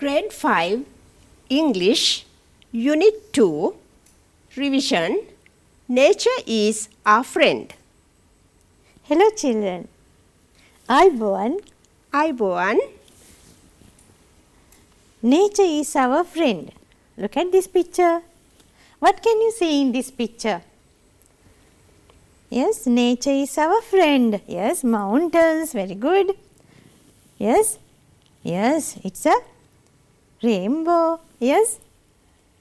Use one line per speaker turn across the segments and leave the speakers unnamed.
Grade 5 English Unit 2 Revision Nature is our friend.
Hello children. Ayubowan.
Ayubowan.
Nature is our friend. Look at this picture. What can you see in this picture? Yes, nature is our friend. Yes, mountains, very good. Yes, it's a rainbow. Yes,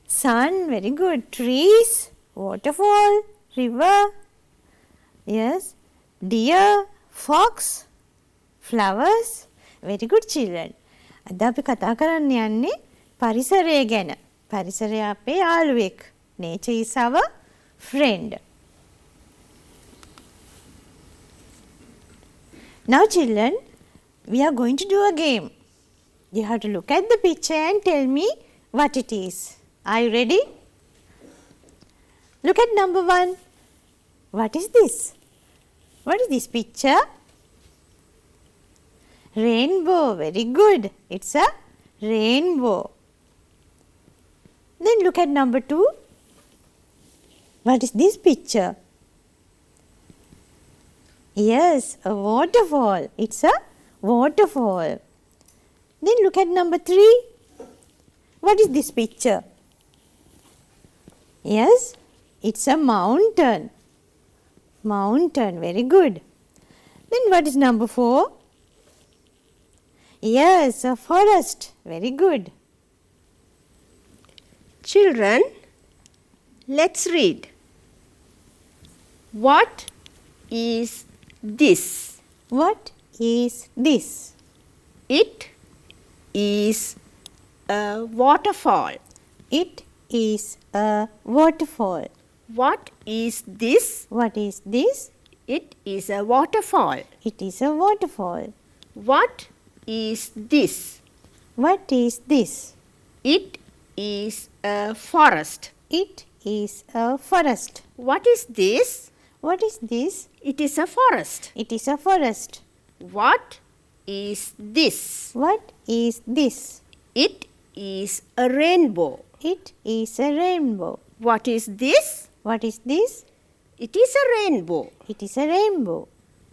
sun, very good. Trees, waterfall, river. Yes, deer, fox, flowers. Very good children. අද අපි කතා කරන්න යන්නේ පරිසරය ගැන. පරිසරය අපේ යාළුවෙක්. Nature is our friend. Now children, we are going to do a game. You have to look at the picture and tell me what it is. Are you ready? Look at number 1. What is this? What is this picture? Rainbow, very good. It's a rainbow. Then look at number 2. What is this picture? Yes, a waterfall. It's a waterfall. Then look at number 3. What is this picture? Yes, it's a mountain. Mountain, very good. Then what is number 4? Yes, a forest. Very good.
Children, let's read. What is this?
What is this?
It is a waterfall.
It is a waterfall.
What is this?
What is this?
It is a waterfall.
It is a waterfall.
What is this?
What is this?
It is a forest.
It is a forest.
What is this?
What is this?
It is a forest.
It is a forest.
What is this?
What is this?
It is a rainbow.
It is a rainbow.
What is this?
What is this?
It is a rainbow.
It is a rainbow.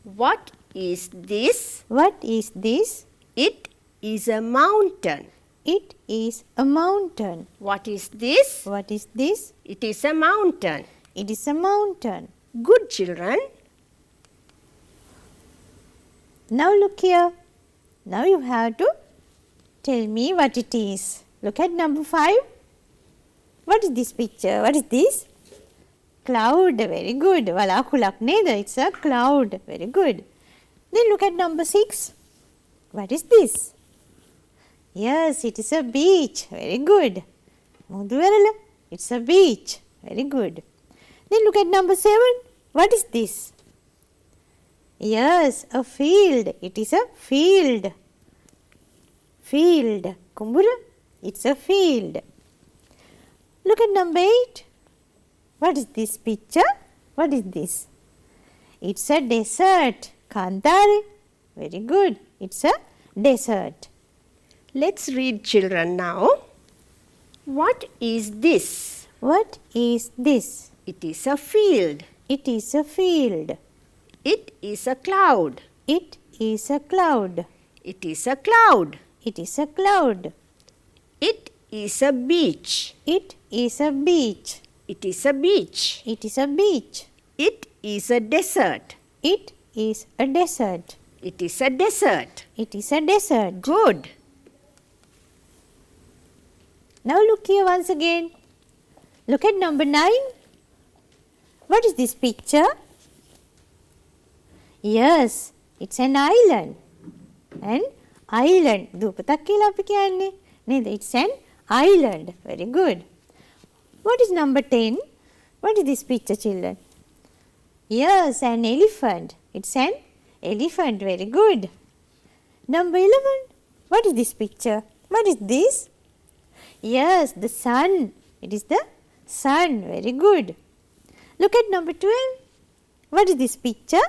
What is this?
What is this?
It is a mountain.
It is a mountain.
What is this?
What is this?
It is a mountain.
It is a mountain.
Good children.
Now look here. Now you have to tell me what it is. Look at number 5. What is this picture? What is this? Cloud. Very good. Walakulak neda. It's a cloud. Very good. Then look at number 6. What is this? Yes, it is a beach. Very good. Muduverala. It's a beach. Very good. Then look at number 7. What is this? Yes, a field. It is a field. Field. Kumbura. It's a field. Look at number 8. What is this picture? What is this? It's a desert. Kantare. Very good. It's a desert.
Let's read children now. What is this?
What is this?
It is a field.
It is a field.
It is a cloud.
It is a cloud.
It is a cloud.
It is a cloud.
It is a beach.
It is a beach.
It is a beach.
It is a beach.
It is a desert.
It is a desert.
It is a desert.
It is a desert.
Good.
Now look here once again. Look at number 9. What is this picture? Yes, it's an island. An island. Dupatak kiyala api kiyanne. Neda, it's an island. Very good. What is number 10? What is this picture, children? Yes, an elephant. It's an elephant. Very good. Number 11. What is this picture? What is this? Yes, the sun. It is the sun. Very good. Look at number 12. What is this picture?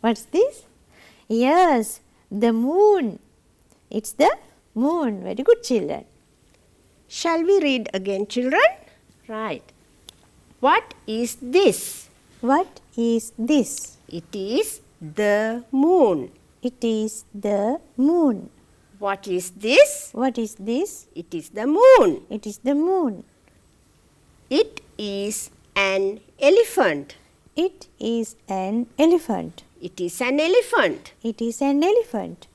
What's this? Yes, the moon. It's the Moon. Very good, children.
Shall we read again, children? Right. What is this?
What is this?
It is the moon.
It is the moon.
What is this?
What is this?
It is the moon.
It is the moon.
It is an elephant.
It is an elephant.
It is an elephant.
It is an elephant.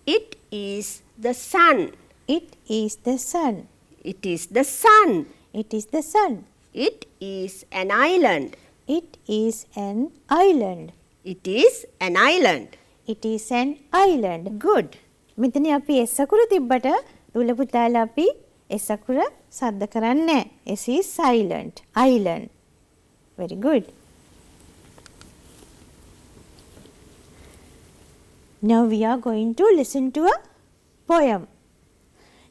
It is the sun.
It is the sun.
It is the sun.
It is the sun.
It is an island.
It is an island.
It is an island.
It is an island.
Good.
මෙතන අපි S අකුර තිබ්බට දුල පුතාලා අපි S අකුර සද්ද කරන්නේ නැහැ. S is silent. Island. Very good. Now we are going to listen to a poem.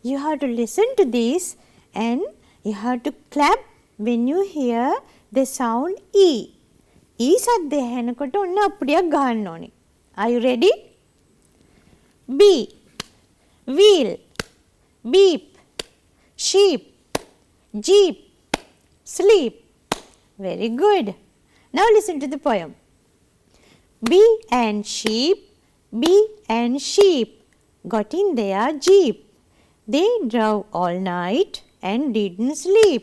You have to listen to this and you have to clap when you hear the sound E. E සද්දය ඇහෙනකොට ඔන්න අප්පුඩියක් ගහන්න ඕනේ. Are you ready? B. Wheel. Beep. Sheep. Jeep. Sleep. Very good. Now listen to the poem. Bee and sheep, bee and sheep got in their jeep. They drove all night and didn't sleep.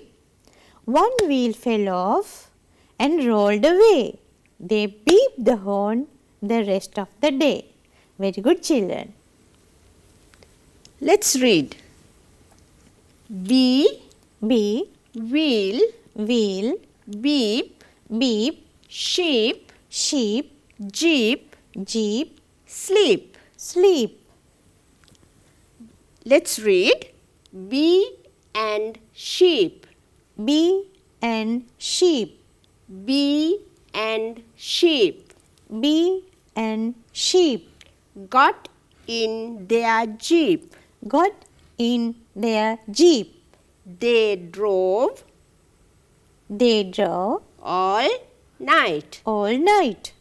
One wheel fell off and rolled away. They beeped the horn the rest of the day. Very good, children.
Let's read. Bee,
Bee,
wheel,
wheel,
beep,
beep,
sheep,
sheep,
jeep,
jeep,
sleep.
sleep.
Let's read. Bee and sheep.
Bee and sheep,
Bee and sheep
bee and sheep
got in their jeep.
got in their jeep.
They drove
They drove
all night
all night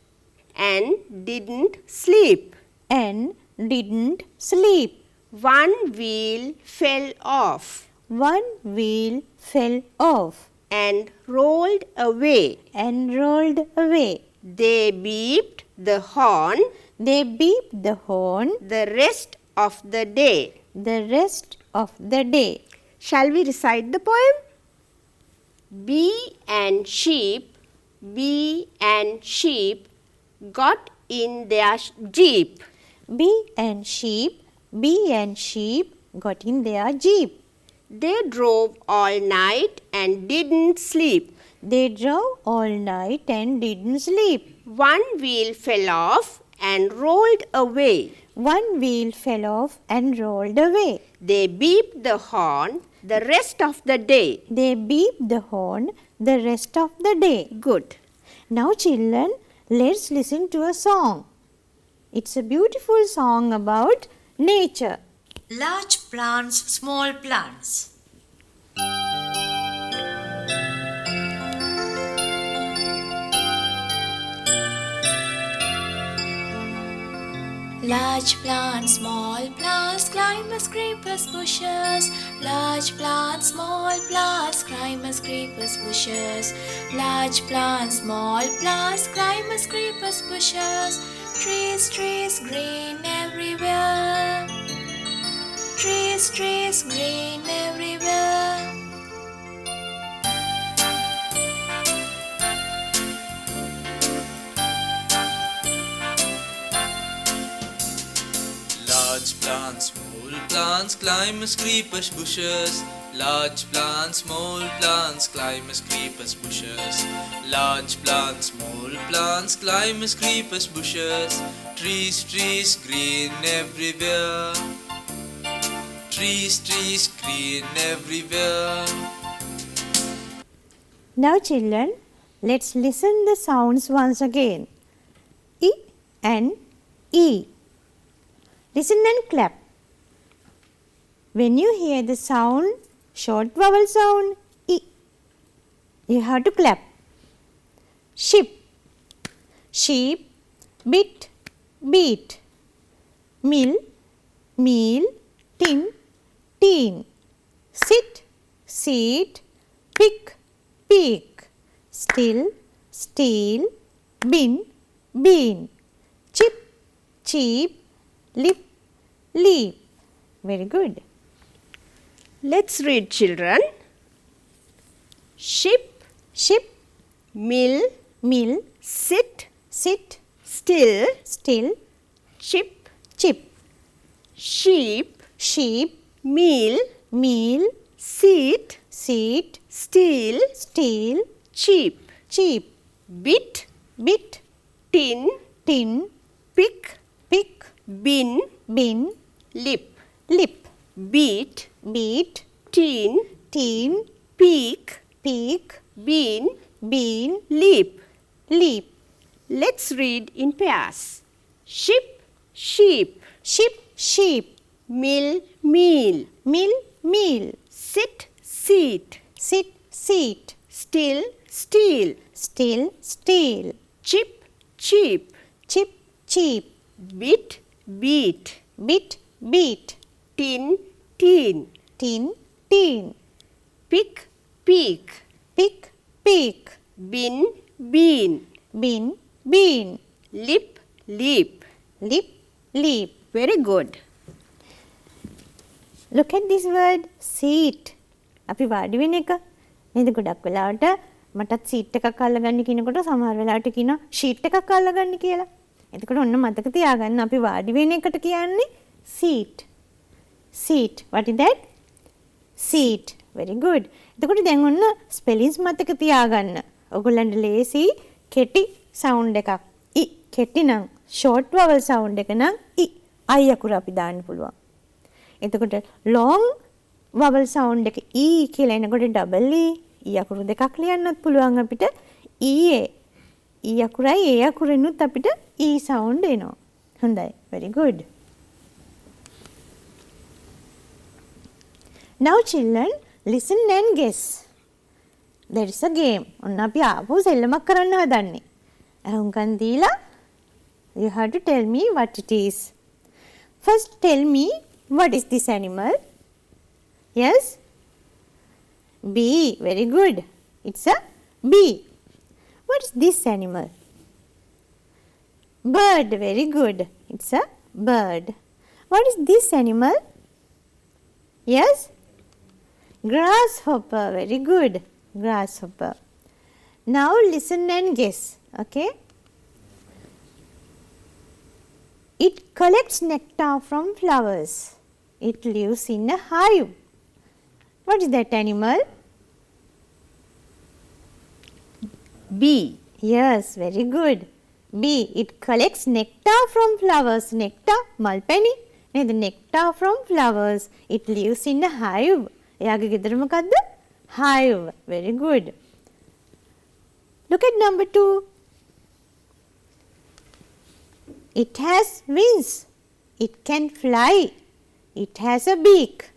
and didn't sleep.
and didn't sleep.
One wheel fell off
One wheel fell off
and rolled away.
and rolled away.
They beeped the horn
They beeped the horn
the rest of the day.
the rest of the day.
Shall we recite the poem? Bee and sheep, bee and sheep got in their jeep.
Bee and sheep, bee and sheep got in their jeep.
They drove all night and didn't sleep.
They drove all night and didn't sleep.
One wheel fell off and rolled away.
One wheel fell off and rolled away.
They beeped the horn the rest of the day.
They beeped the horn the rest of the day.
Good.
Now, children, let's listen to a song. It's a beautiful song about nature.
Large plants, small plants. Large plants, small plants, climbers, creepers, bushes. Large plants, small plants, climbers, creepers, bushes. Large plants, small plants, climbers, creepers, bushes. Trees, trees, green everywhere. Trees, trees, green everywhere.
Large plants, small plants, climbers, creepers, bushes. Large plants, small plants, climbers, creepers, bushes. Large plants, small plants, climbers, creepers, bushes. Trees, trees, green everywhere. Trees, trees, green everywhere.
Now, children, let's listen the sounds once again. E and E. Listen and clap. When you hear the sound, short vowel sound, E, you have to clap. Ship, sheep, bit, beat. Mill, meal, tin, teen. Sit, seat, pick, peak. Still, steel, bin, bean. Chip, cheap, lip, leap. Very good.
Let's read, children. Ship,
Ship,
mill,
mill,
sit,
sit,
still,
still,
chip,
chip.
sheep,
Sheep,
meal,
meal,
seat,
seat,
steel,
steel,
cheap,
cheap.
bit,
Bit,
tin,
tin,
pick,
pick,
bin,
bin,
lip,
lip.
beat,
Beat,
teen,
teen,
peak,
peak,
bean,
bean,
leap.
leap.
Let's read in pairs. Ship, sheep,
Ship, sheep,
mill, meal,
mill, meal.
sit, seat,
Sit, seat,
still, steel,
still, steel.
chip, cheap,
Chip, cheap.
bit, beat,
Bit, beat.
tin, teen,
Tin, teen.
pick, peak,
Pick, peak.
bin, bean,
Bin, bean.
lip, leap.
Lip, leap.
Very good.
Look at this word seat. අපි වාඩි වෙන එක. නේද ගොඩක් වෙලාවට මටත් seat එකක් අල්ලගන්න කියනකොට සමහර වෙලාවට කියනවා ෂීට් එකක් අල්ලගන්න කියලා. එතකොට ඔන්න මතක තියාගන්න අපි වාඩි වෙන එකට කියන්නේ seat. Seat. What is that? Seat. Very good. එතකොට දැන් ඔන්න ස්පෙලිංස් මතක තියාගන්න. ඔයගොල්ලන්ට ලේසි කෙටි සවුන්ඩ් එකක්. යි කෙටි නම් ෂෝට් වවල් සවුන්ඩ් එක නම් යි අයි අකුර අපි දාන්න පුළුවන්. එතකොට long vowel sound එක e කියලා එනකොට double e අකුරු දෙකක් ලියන්නත් පුළුවන් අපිට e අකුරයි e අකුරෙනුත් අපිට e sound එනවා. හොඳයි. Very good. Now children listen and guess. There is a game. ඔන්න අපි ආපහු සෙල්ලමක් කරන්න හදන්නේ. අහුම්කන් දීලා you have to tell me what it is. First tell me what is this animal? Yes? Bee. Very good. It's a bee. What is this animal? Bird. Very good. It's a bird. What is this animal? Yes? Grasshopper. Very good. Grasshopper. Now listen and guess. Okay? It collects nectar from flowers. It lives in a hive. What is that animal?
Bee.
Yes, very good. Bee. It collects nectar from flowers. Nectar, malpeni. The nectar from flowers. It lives in a hive. එයාගේ ගෙදර මොකද්ද? Hive. Very good. Look at number 2. It has wings. It can fly. It has a beak.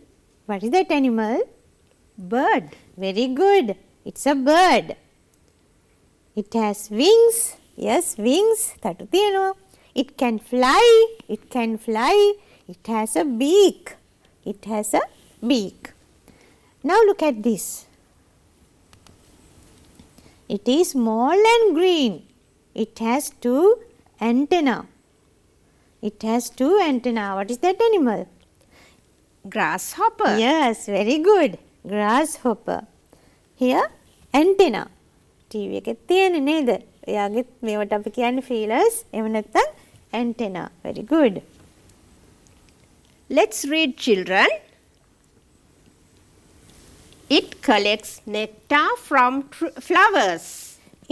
What is that animal?
Bird.
Very good. It's a bird. It has wings. Yes, wings. තටු තියෙනවා. It can fly. It can fly. It has a beak. It has a beak. Now look at this. It is small and green. It has 2 antennae. It has 2 antennae. What is that animal?
Grasshopper.
Yes, very good. Grasshopper. Here, antenna. TV එකේ තියෙන නේද? එයාගේ මේවට අපි කියන්නේ feelers. එහෙම නැත්නම් antenna. Very good.
Let's read, children. It collects nectar from flowers.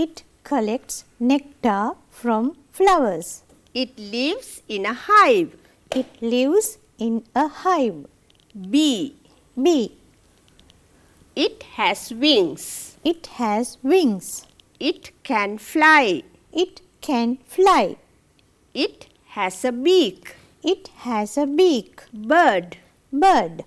It collects nectar from flowers.
It lives in a hive.
It lives in a hive.
Bee.
Bee.
It has wings.
It has wings.
It can fly.
It can fly.
It has a beak.
It has a beak.
Bird.
Bird.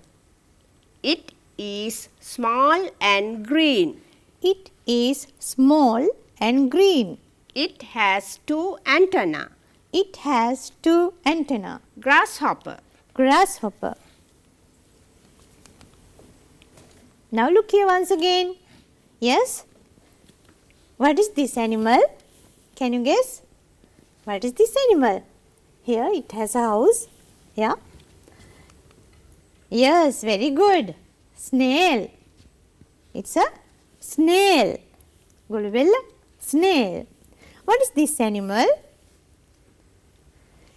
It is small and green.
It is small and green.
It has 2 antennae.
It has 2 antennae.
Grasshopper.
Grasshopper. Now look here once again. Yes? What is this animal? Can you guess? What is this animal? Here it has a house. Yeah? Yes, very good. Snail. It's a snail. Golubella, snail. What is this animal?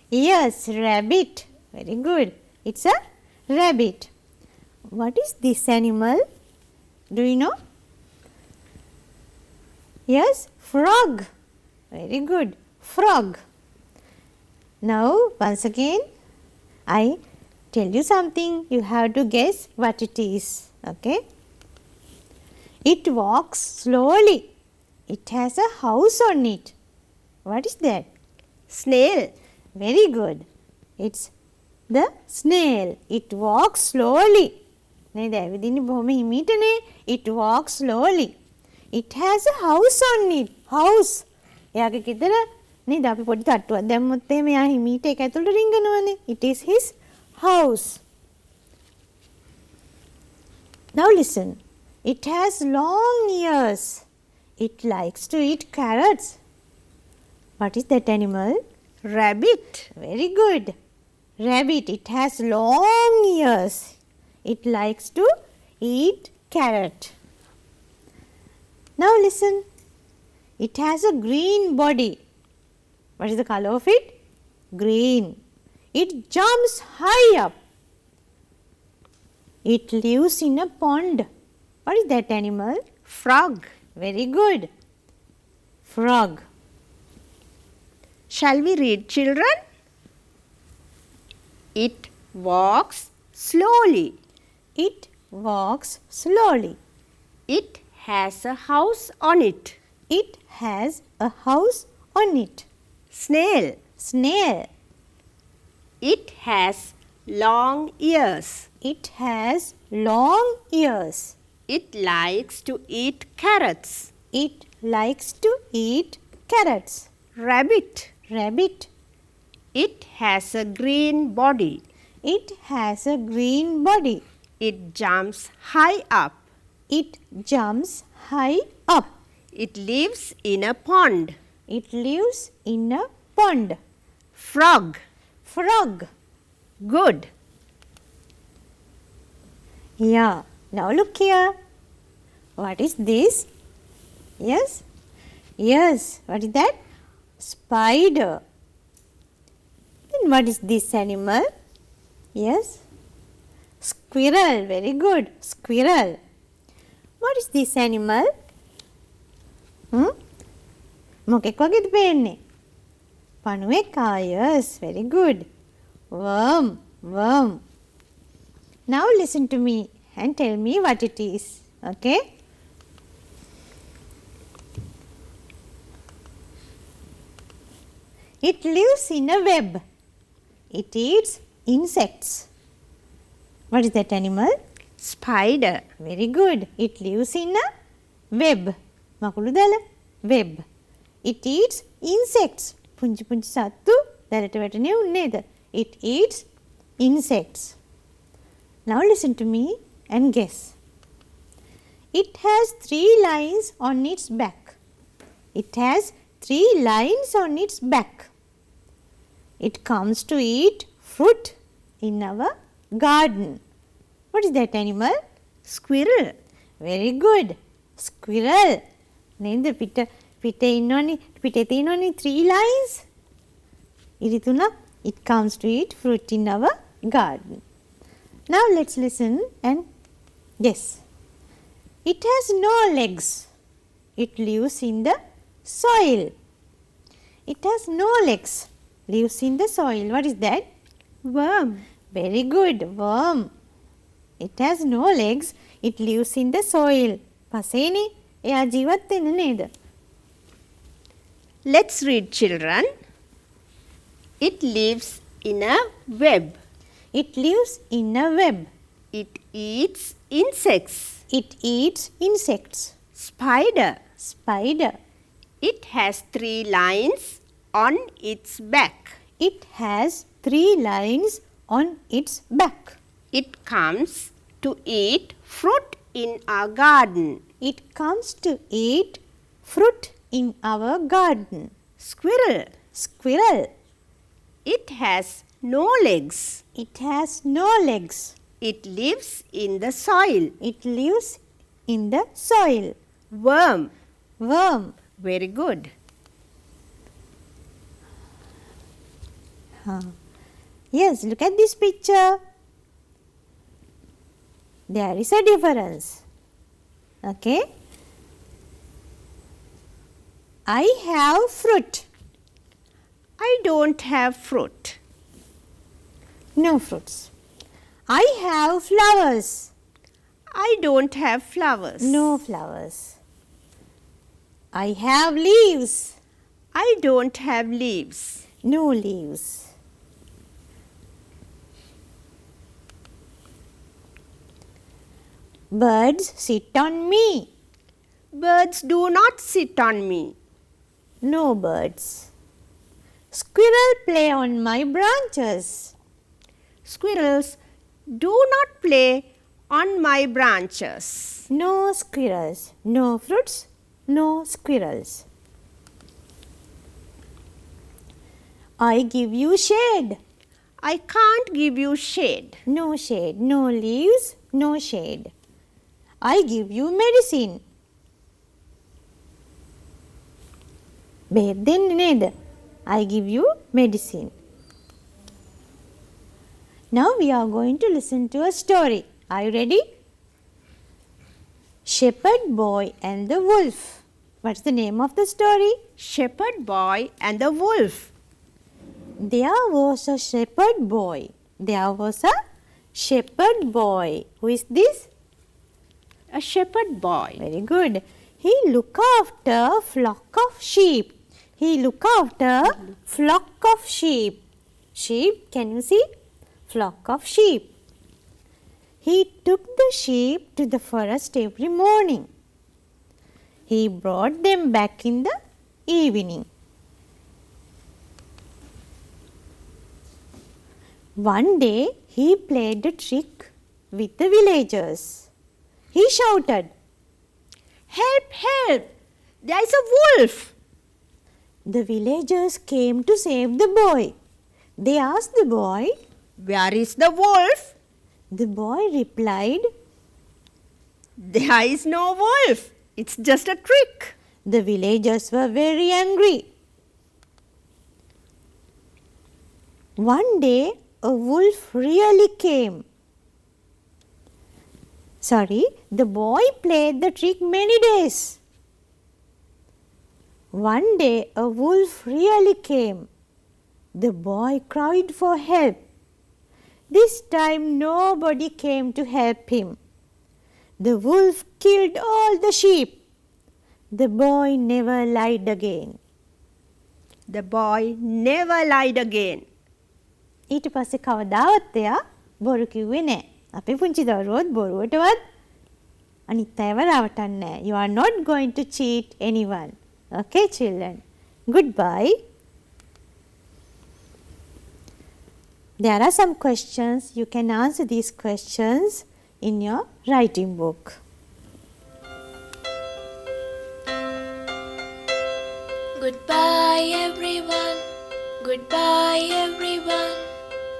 Yes, rabbit. Very good. It's a rabbit. What is this animal? Do you know? Yes, frog. Very good. Frog. Now, once again, I tell you something. You have to guess what it is. Okay? It walks slowly. It has a house on it. What is that?
Snail.
Very good. It's the snail. It walks slowly. It walks slowly. It has a house on it. House. It is his house. Now listen. It has long ears. It likes to eat carrots. What is that animal?
Rabbit.
Very good. Rabbit. It has long ears. It likes to eat carrot. Now listen. It has a green body. What is the color of it? Green. It jumps high up. It lives in a pond. What is that animal?
Frog.
Very good. Frog.
Shall we read, children? It walks slowly.
It walks slowly.
It has a house on it.
It has a house on it.
Snail.
Snail.
It has long ears.
It has long ears.
It likes to eat carrots.
It likes to eat carrots.
Rabbit.
Rabbit.
It has a green body.
It has a green body.
It jumps high up.
It jumps high up.
It lives in a pond.
It lives in a pond.
Frog.
Frog.
Good.
Yeah. Now look here. What is this? Yes? Yes. What is that? Spider. Then what is this animal? Yes? Squirrel. Very good. Squirrel. What is this animal? මොකෙක් වගේද පේන්නේ? පණුවෙක්. Yes, very good. Worm. Worm. Now listen to me and tell me what it is. Okay? It lives in a web. It eats insects. What is that animal?
Spider.
Very good. It lives in a web. මකුළු දැල. Web. It eats insects. පුංචි පුංචි සත්තු දැලට වැටෙන්නේ නේද? It eats insects. Now listen to me and guess. It has 3 lines on its back. It has 3 lines on its back. It comes to eat fruit in our garden. What is that animal?
Squirrel.
Very good. Squirrel. නේද පිටේ ඉන්නවනේ පිටේ තියෙනවනේ 3 lines. ඉරි තුනක්. It comes to eat fruit in our garden. Now let's listen and guess. It has no legs. It lives in the soil. It has no legs. Lives in the soil. What is that?
Worm.
Very good. Worm. It has no legs. It lives in the soil. පසේනේ එයා ජීවත් වෙන්නේ නේද?
Let's read, children. It lives in a web.
It lives in a web.
It eats insects.
It eats insects.
Spider.
Spider.
It has 3 lines on its back.
It has 3 lines on its back.
It comes to eat fruit in our garden.
It comes to eat fruit in our garden.
Squirrel.
Squirrel.
It has no legs.
It has no legs.
It lives in the soil.
It lives in the soil.
Worm.
Worm.
Very good.
Yes, look at this picture. There is a difference. Okay. I have fruit.
I don't have fruit.
No fruits. I have flowers.
I don't have flowers.
No flowers. I have leaves.
I don't have leaves.
No leaves. Birds sit on me.
Birds do not sit on me.
No birds. Squirrel play on my branches.
Squirrels do not play on my branches.
No squirrels. No fruits. No squirrels. I give you shade.
I can't give you shade.
No shade. No leaves. No shade. I give you medicine. බෙහෙත් දෙන්නේ නේද? I give you medicine. Now we are going to listen to a story. Are you ready? Shepherd Boy and the Wolf. What's the name of the story?
Shepherd boy and the wolf.
There was a shepherd boy. There was a shepherd boy. Who is this?
A shepherd boy.
Very good. He looked after a flock of sheep. He looked after flock of sheep. Sheep, can you see? Flock of sheep. He took the sheep to the forest every morning. He brought them back in the evening. One day he played a trick with the villagers. He shouted,
Help, help! There is a wolf!
The villagers came to save the boy. They asked the boy.
Where is the wolf?
The boy replied,
There is no wolf. It's just a trick.
The villagers were very angry. One day, a wolf really came. The boy played the trick many days. One day, a wolf really came. The boy cried for help. This time, nobody came to help him. The wolf killed all the sheep. The boy never lied again.
The boy never lied again.
ඊට පස්සේ කවදාවත් එයා බොරු කිව්වේ නැහැ. අපේ පුංචි දරුවෝත් බොරුවටවත් අනිත් අයව රවටන්නේ නැහැ. You are not going to cheat anyone. Okay, children. Goodbye. There are some questions. You can answer these questions in your writing book.
Goodbye everyone, goodbye everyone,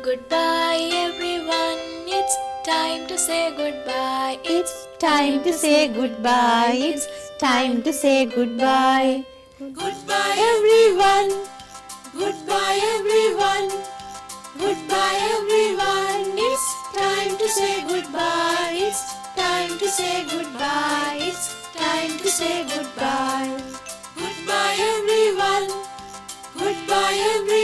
goodbye everyone. It's time to say goodbye.
It's time to say goodbye. It's time to say goodbye.
Goodbye
Everyone,
goodbye everyone, goodbye everyone. It's time to say goodbye. It's time to say goodbye. It's time to say goodbye. Goodbye everyone, goodbye everyone.